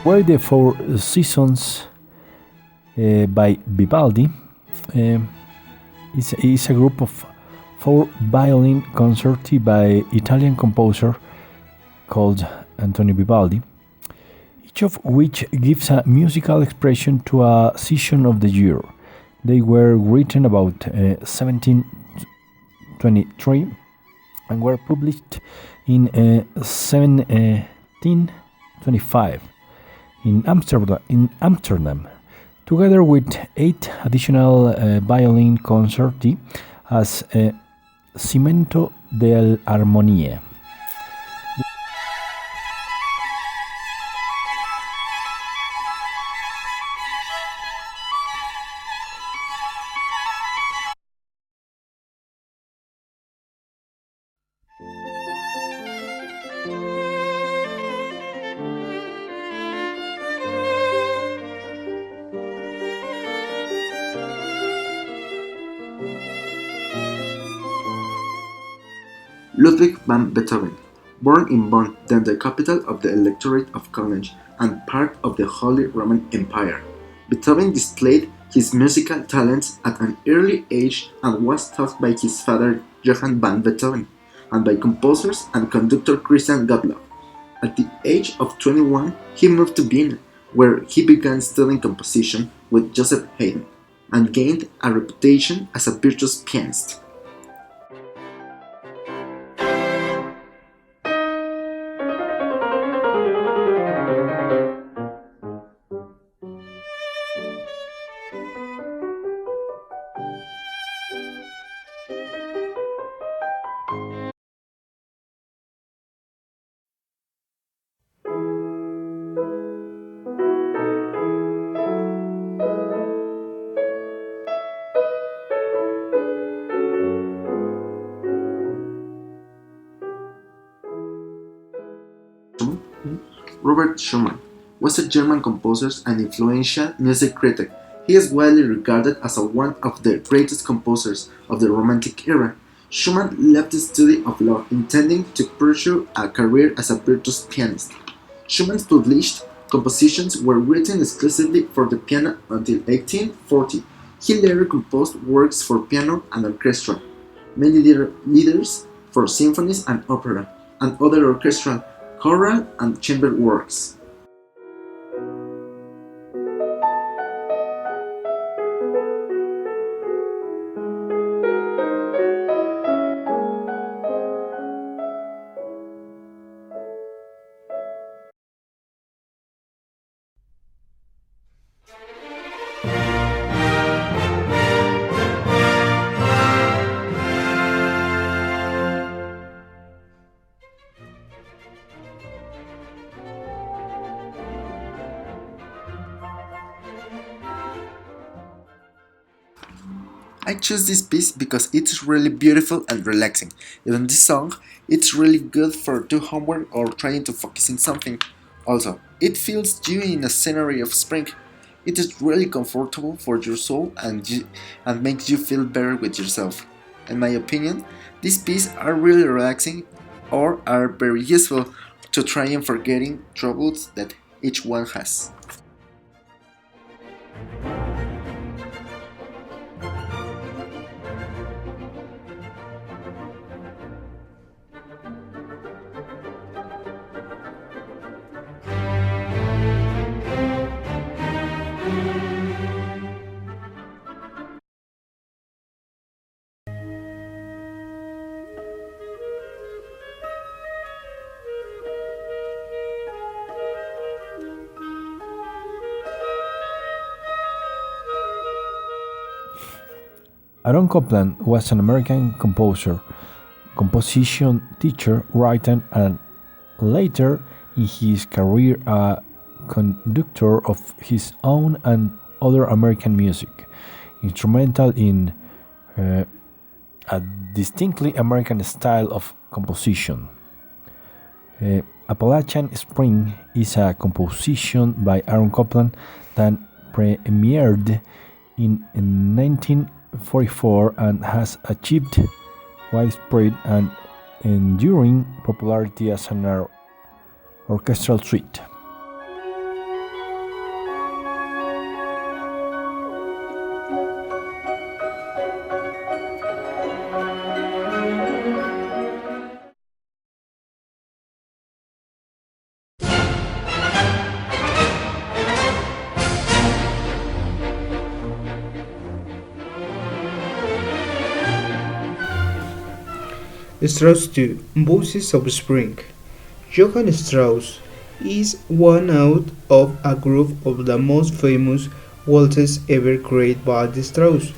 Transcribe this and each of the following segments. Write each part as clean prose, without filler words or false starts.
were the Four Seasons by Vivaldi. Um, is a group of four violin concerti by Italian composer called Antonio Vivaldi, each of which gives a musical expression to a season of the year. They were written about 1723 and were published in 1725 in Amsterdam, together with eight additional violin concerti as Cimento dell'Armonie. Ludwig van Beethoven, born in Bonn, then the capital of the Electorate of Cologne and part of the Holy Roman Empire. Beethoven displayed his musical talents at an early age and was taught by his father Johann van Beethoven and by composers and conductor Christian Gottlob. At the age of 21, he moved to Vienna, where he began studying composition with Joseph Haydn and gained a reputation as a virtuous pianist. Robert Schumann was a German composer and influential music critic. He is widely regarded as one of the greatest composers of the Romantic era. Schumann left the study of law, intending to pursue a career as a virtuous pianist. Schumann's published compositions were written exclusively for the piano until 1840. He later composed works for piano and orchestra, many leaders for symphonies and opera, and other orchestral, choral, and chamber works. I choose this piece because it's really beautiful and relaxing. Even this song, it's really good for do homework or trying to focus in something. Also, it feels you in a scenery of spring. It is really comfortable for your soul and makes you feel better with yourself. In my opinion, these pieces are really relaxing or are very useful to try and forgetting troubles that each one has. Aaron Copland was an American composer, composition teacher, writer, and later in his career a conductor of his own and other American music, instrumental in a distinctly American style of composition. Appalachian Spring is a composition by Aaron Copland that premiered in 1944 and has achieved widespread and enduring popularity as an orchestral suite. Strauss II, Voices of Spring. Johann Strauss is one out of a group of the most famous waltzes ever created by Strauss.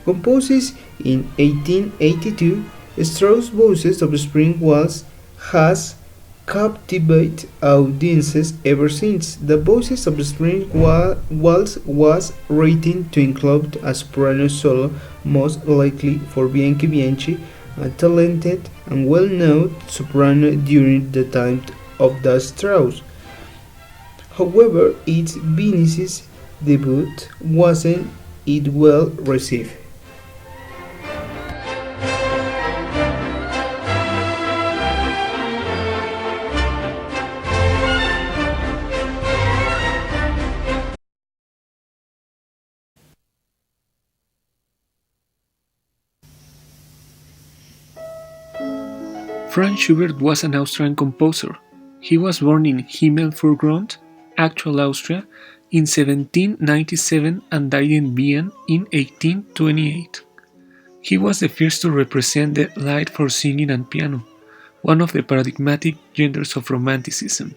Composed in 1882, Strauss' Voices of Spring Waltz has captivated audiences ever since. The Voices of Spring Waltz was written to include a soprano solo, most likely for Bianchi Bianchi, a talented and well-known soprano during the time of the Strauss. However, its Venice's debut wasn't it well received. Franz Schubert was an Austrian composer. He was born in Himmelpfurgrund, actual Austria, in 1797 and died in Vienna in 1828. He was the first to represent the light for singing and piano, one of the paradigmatic genders of Romanticism.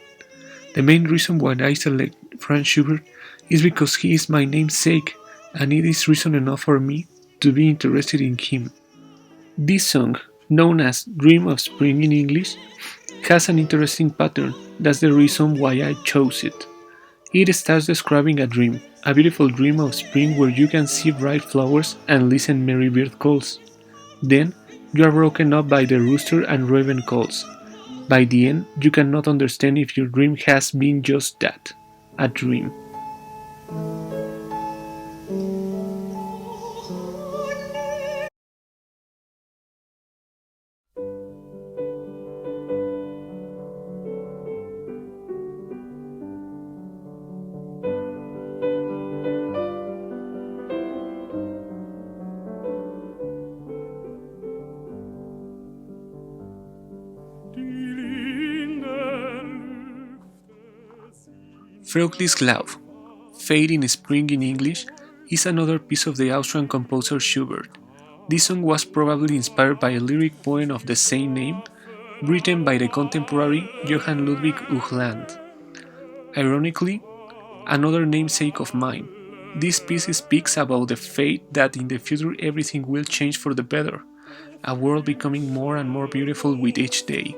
The main reason why I select Franz Schubert is because he is my namesake, and it is reason enough for me to be interested in him. This song, known as Dream of Spring in English, has an interesting pattern. That's the reason why I chose it. It starts describing a dream, a beautiful dream of spring where you can see bright flowers and listen merry bird calls. Then, you are broken up by the rooster and raven calls. By the end, you cannot understand if your dream has been just that, a dream. Frühlingslauf, Fade in Spring in English, is another piece of the Austrian composer Schubert. This song was probably inspired by a lyric poem of the same name, written by the contemporary Johann Ludwig Uhland. Ironically, another namesake of mine. This piece speaks about the fate that in the future everything will change for the better, a world becoming more and more beautiful with each day.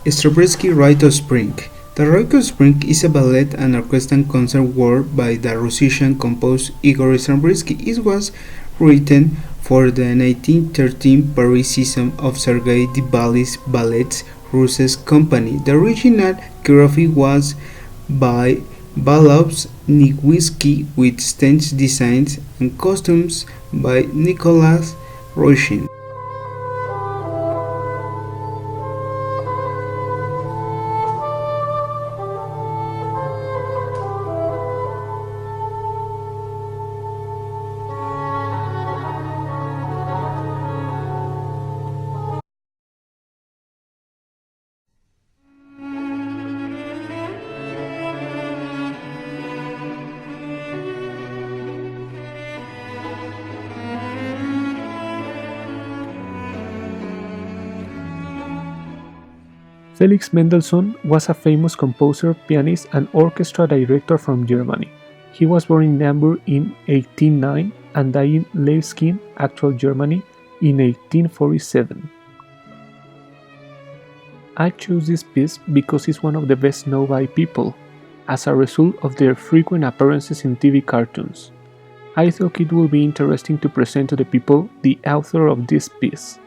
Stravinsky Rite of Spring. The Rite of Spring is a ballet and orchestral concert work by the Russian composer Igor Stravinsky. It was written for the 1913 Paris season of Sergei Diaghilev's Ballets Russes Company. The original choreography was by Vyacheslav Nijinsky with stage designs and costumes by Nicholas Rochin. Felix Mendelssohn was a famous composer, pianist, and orchestra director from Germany. He was born in Hamburg in 1809 and died in Leipzig, actual Germany, in 1847. I chose this piece because it's one of the best known by people, as a result of their frequent appearances in TV cartoons. I thought it would be interesting to present to the people the author of this piece.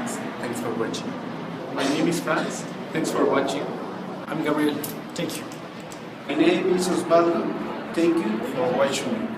Thanks. Thanks for watching. My name is Franz. Thanks for watching. I'm Gabriel. Thank you. My name is Osvaldo. Thank you for watching.